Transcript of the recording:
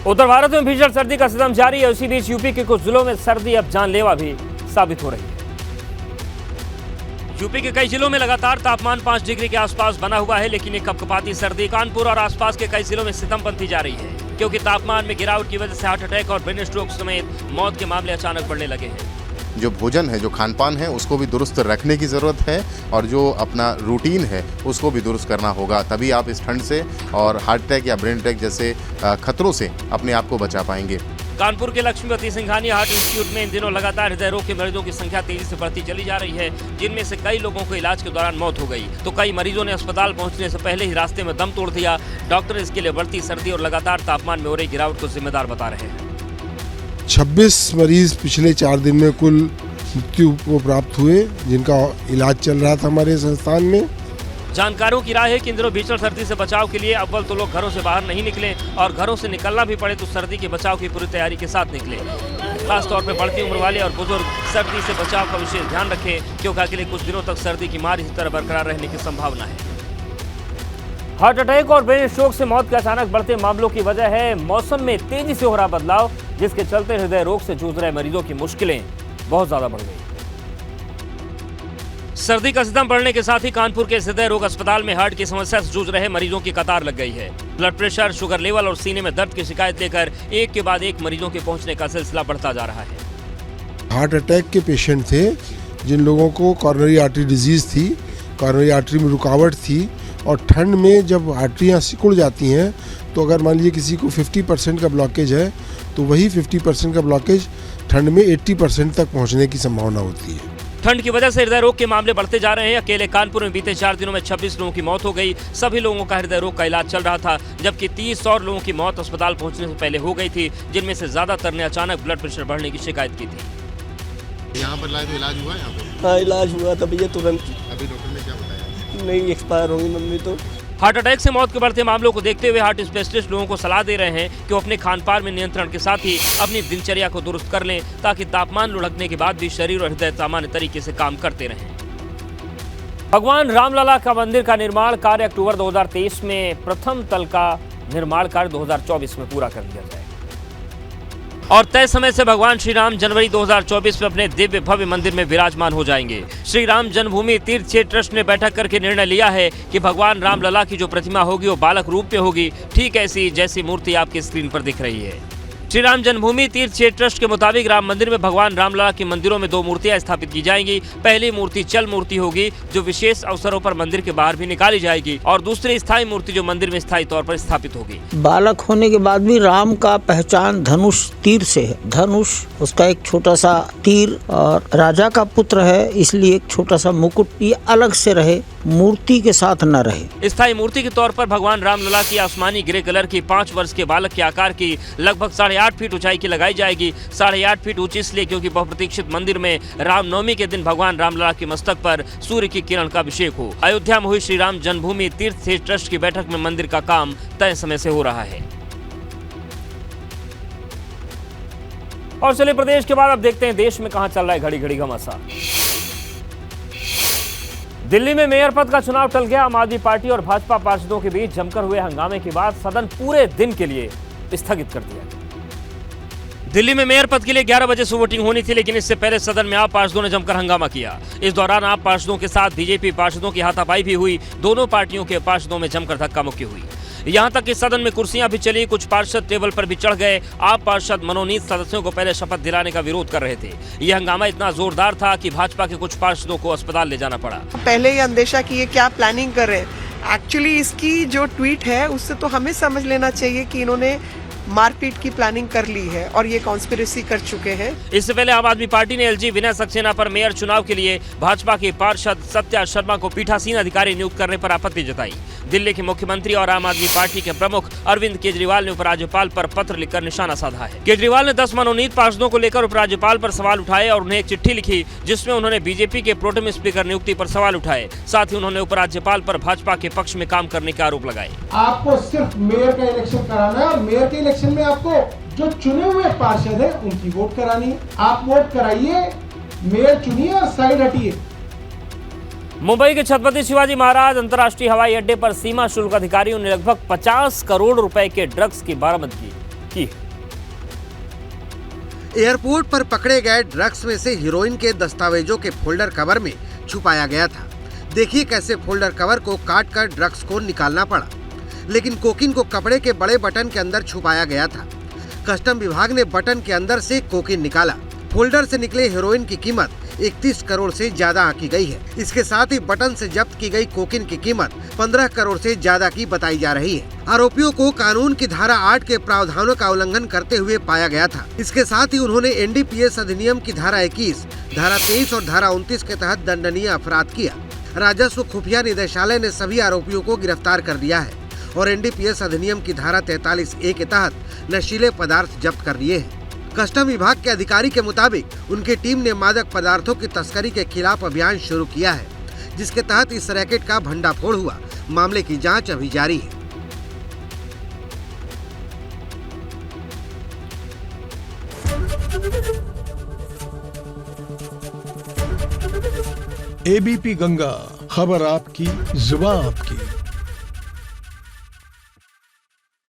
उत्तर भारत में भीषण सर्दी का सितम जारी है। उसी बीच यूपी के कुछ जिलों में सर्दी अब जानलेवा भी साबित हो रही है। यूपी के कई जिलों में लगातार तापमान 5 डिग्री के आसपास बना हुआ है, लेकिन ये कपकपाती सर्दी कानपुर और आसपास के कई जिलों में सितम बनती जा रही है, क्योंकि तापमान में गिरावट की वजह से हार्ट अटैक और ब्रेन स्ट्रोक समेत मौत के मामले अचानक बढ़ने लगे हैं। जो भोजन है, जो खान पान है, उसको भी दुरुस्त रखने की ज़रूरत है और जो अपना रूटीन है उसको भी दुरुस्त करना होगा, तभी आप इस ठंड से और हार्ट अटैक या ब्रेन अटैक जैसे खतरों से अपने आप को बचा पाएंगे। कानपुर के लक्ष्मीवती सिंघानिया हार्ट इंस्टीट्यूट में इन दिनों लगातार हृदय रोग के मरीजों की संख्या तेजी से बढ़ती चली जा रही है, जिनमें से कई लोगों को इलाज के दौरान मौत हो गई, तो कई मरीजों ने अस्पताल पहुंचने से पहले ही रास्ते में दम तोड़ दिया। डॉक्टर इसके लिए बढ़ती सर्दी और लगातार तापमान में हो रही गिरावट को जिम्मेदार बता रहे हैं। 26 मरीज पिछले 4 दिन में कुल मृत्यु को प्राप्त हुए, जिनका इलाज चल रहा था हमारे संस्थान में। जानकारों की राय है कि इन दिनों भीषण सर्दी से बचाव के लिए अव्वल तो लोग घरों से बाहर नहीं निकलें और घरों से निकलना भी पड़े तो सर्दी के बचाव की पूरी तैयारी के साथ निकले। खासतौर पर बढ़ती उम्र वाले और बुजुर्ग सर्दी से बचाव का विशेष ध्यान रखें, क्योंकि अगले कुछ दिनों तक सर्दी की मार इसी तरह बरकरार रहने की संभावना है। हार्ट अटैक और ब्रेन स्ट्रोक से मौत के अचानक बढ़ते मामलों की वजह है मौसम में तेजी से हो रहा बदलाव, जिसके चलते हृदय रोग से जूझ रहे मरीजों की मुश्किलें बहुत ज्यादा बढ़ गई। सर्दी का सितम बढ़ने के साथ ही कानपुर के हृदय रोग अस्पताल में हार्ट की समस्या से जूझ रहे मरीजों की कतार लग गई है। ब्लड प्रेशर, शुगर लेवल और सीने में दर्द की शिकायत लेकर एक के बाद एक मरीजों के पहुंचने का सिलसिला बढ़ता जा रहा है। हार्ट अटैक के पेशेंट थे, जिन लोगों को कॉर्नरी आर्टरी डिजीज थी, कॉर्नरी आर्टरी में रुकावट थी, और ठंड में जब आर्टरियाँ सिकुड़ जाती हैं तो अगर मान लीजिए किसी को 50% का ब्लॉकेज है तो वही 50% का ब्लॉकेज ठंड में 80% तक पहुँचने की संभावना होती है। ठंड की वजह से हृदय रोग के मामले बढ़ते जा रहे हैं। अकेले कानपुर में बीते 4 दिनों में 26 लोगों की मौत हो गई। सभी लोगों का हृदय रोग का इलाज चल रहा था, जबकि 30 और लोगों की मौत अस्पताल पहुंचने से पहले हो गई थी, जिनमें से ज्यादातर ने अचानक ब्लड प्रेशर बढ़ने की शिकायत की थी। यहाँ पर लाए तो इलाज हुआ? यहाँ पर हाँ, इलाज हुआ था भैया तुरंत। अभी डॉक्टर ने क्या बताया? नहीं, एक्सपायर होगी मम्मी तो। हार्ट अटैक से मौत के बढ़ते मामलों को देखते हुए हार्ट स्पेशलिस्ट लोगों को सलाह दे रहे हैं कि वो अपने खान पान में नियंत्रण के साथ ही अपनी दिनचर्या को दुरुस्त कर लें, ताकि तापमान लुढ़कने के बाद भी शरीर और हृदय सामान्य तरीके से काम करते रहें। भगवान रामलला का मंदिर का निर्माण कार्य अक्टूबर 2023 में, प्रथम तल का निर्माण कार्य 2024 में पूरा कर लिया जाएगा और तय समय से भगवान श्री राम जनवरी 2024 में अपने दिव्य भव्य मंदिर में विराजमान हो जाएंगे। श्री राम जन्मभूमि तीर्थ क्षेत्र ट्रस्ट ने बैठक करके निर्णय लिया है कि भगवान रामलला की जो प्रतिमा होगी वो बालक रूप में होगी, ठीक ऐसी जैसी मूर्ति आपकी स्क्रीन पर दिख रही है। श्री राम जन्मभूमि तीर्थ क्षेत्र ट्रस्ट के मुताबिक राम मंदिर में भगवान रामलला के मंदिरों में 2 मूर्तियां स्थापित की जाएंगी। पहली मूर्ति चल मूर्ति होगी, जो विशेष अवसरों पर मंदिर के बाहर भी निकाली जाएगी, और दूसरी स्थायी मूर्ति जो मंदिर में स्थायी तौर पर स्थापित होगी। बालक होने के बाद भी राम का पहचान धनुष तीर से है। धनुष उसका एक छोटा सा तीर, और राजा का पुत्र है इसलिए एक छोटा सा मुकुट, ये अलग से रहे, मूर्ति के साथ न रहे। स्थायी मूर्ति के तौर पर भगवान रामलला की आसमानी ग्रे कलर की 5 वर्ष के बालक के आकार की लगभग 8.5 फीट ऊंचाई की लगाई जाएगी। 8.5 फीट ऊंची इसलिए क्योंकि बहुप्रतीक्षित मंदिर में रामनवमी के दिन भगवान रामलला के मस्तक पर सूर्य की किरण का अभिषेक हो। अयोध्या में हुई श्री राम जन्मभूमि तीर्थ क्षेत्र ट्रस्ट की बैठक में मंदिर का काम तय समय से हो रहा है। और चलिए प्रदेश के बाद अब देखते हैं देश में कहां चल रहा है घड़ी घड़ी घमासान। दिल्ली में मेयर पद का चुनाव टल गया। आम आदमी पार्टी और भाजपा पार्षदों के बीच जमकर हुए हंगामे के बाद सदन पूरे दिन के लिए स्थगित कर दिया गया। दिल्ली में मेयर पद के लिए 11 बजे से वोटिंग होनी थी, लेकिन इससे पहले सदन में आप पार्षदों ने जमकर हंगामा किया। इस दौरान आप पार्षदों के साथ बीजेपी पार्षदों की हाथापाई भी हुई। दोनों पार्टियों के पार्षदों में जमकर धक्का मुक्की हुई। यहाँ तक कि सदन में कुर्सियां भी चली, कुछ पार्षद टेबल पर भी चढ़ गए। आप पार्षद मनोनीत सदस्यों को पहले शपथ दिलाने का विरोध कर रहे थे। यह हंगामा इतना जोरदार था कि भाजपा के कुछ पार्षदों को अस्पताल ले जाना पड़ा। पहले ही अंदेशा कि ये क्या प्लानिंग कर रहे हैं। एक्चुअली इसकी जो ट्वीट है उससे तो हमें समझ लेना चाहिए कि इन्होंने मारपीट की प्लानिंग कर ली है और ये कॉन्स्पिरेसी कर चुके हैं। इससे पहले आम आदमी पार्टी ने एलजी विनय सक्सेना पर मेयर चुनाव के लिए भाजपा के पार्षद सत्या शर्मा को पीठासीन अधिकारी नियुक्त करने पर आपत्ति जताई। दिल्ली के मुख्यमंत्री और आम आदमी पार्टी के प्रमुख अरविंद केजरीवाल ने उपराज्यपाल पर पत्र लिखकर निशाना साधा है। केजरीवाल ने 10 मनोनीत पार्षदों को लेकर उपराज्यपाल पर सवाल उठाए और उन्हें एक चिट्ठी लिखी, जिसमें उन्होंने बीजेपी के प्रोटेम स्पीकर नियुक्ति पर सवाल उठाए। साथ ही उन्होंने उपराज्यपाल पर भाजपा के पक्ष में काम करने के आरोप लगाए। आपको सिर्फ मेयर का इलेक्शन कराना है और मेयर के इलेक्शन में आपको जो चुने हुए पार्षद हैं उनकी वोट करानी है। आप वोट कराइए, मेयर चुनिए और साइड हटिए। मुंबई के छत्रपति शिवाजी महाराज अंतर्राष्ट्रीय हवाई अड्डे पर सीमा शुल्क अधिकारियों ने लगभग 50 करोड़ रुपए के ड्रग्स की बरामदगी की है। एयरपोर्ट पर पकड़े गए ड्रग्स में से हीरोइन के दस्तावेजों के फोल्डर कवर में छुपाया गया था। देखिए कैसे फोल्डर कवर को काट कर ड्रग्स को निकालना पड़ा, लेकिन कोकीन को कपड़े के बड़े बटन के अंदर छुपाया गया था। कस्टम विभाग ने बटन के अंदर से कोकीन निकाला। फोल्डर से निकले हेरोइन की कीमत 31 करोड़ से ज्यादा आंकी गई है। इसके साथ ही बटन से जब्त की गई कोकीन की कीमत 15 करोड़ से ज्यादा की बताई जा रही है। आरोपियों को कानून की धारा 8 के प्रावधानों का उल्लंघन करते हुए पाया गया था। इसके साथ ही उन्होंने एनडीपीएस अधिनियम की धारा 21, धारा 23 और धारा 29 के तहत दंडनीय अपराध किया। राजस्व खुफिया निदेशालय ने सभी आरोपियों को गिरफ्तार कर लिया है और एनडीपीएस अधिनियम की धारा 43A के तहत नशीले पदार्थ जब्त कर लिए हैं। कस्टम विभाग के अधिकारी के मुताबिक उनकी टीम ने मादक पदार्थों की तस्करी के खिलाफ अभियान शुरू किया है, जिसके तहत इस रैकेट का भंडाफोड़ हुआ। मामले की जांच अभी जारी है। एबीपी गंगा, खबर आपकी, जुबान आपकी।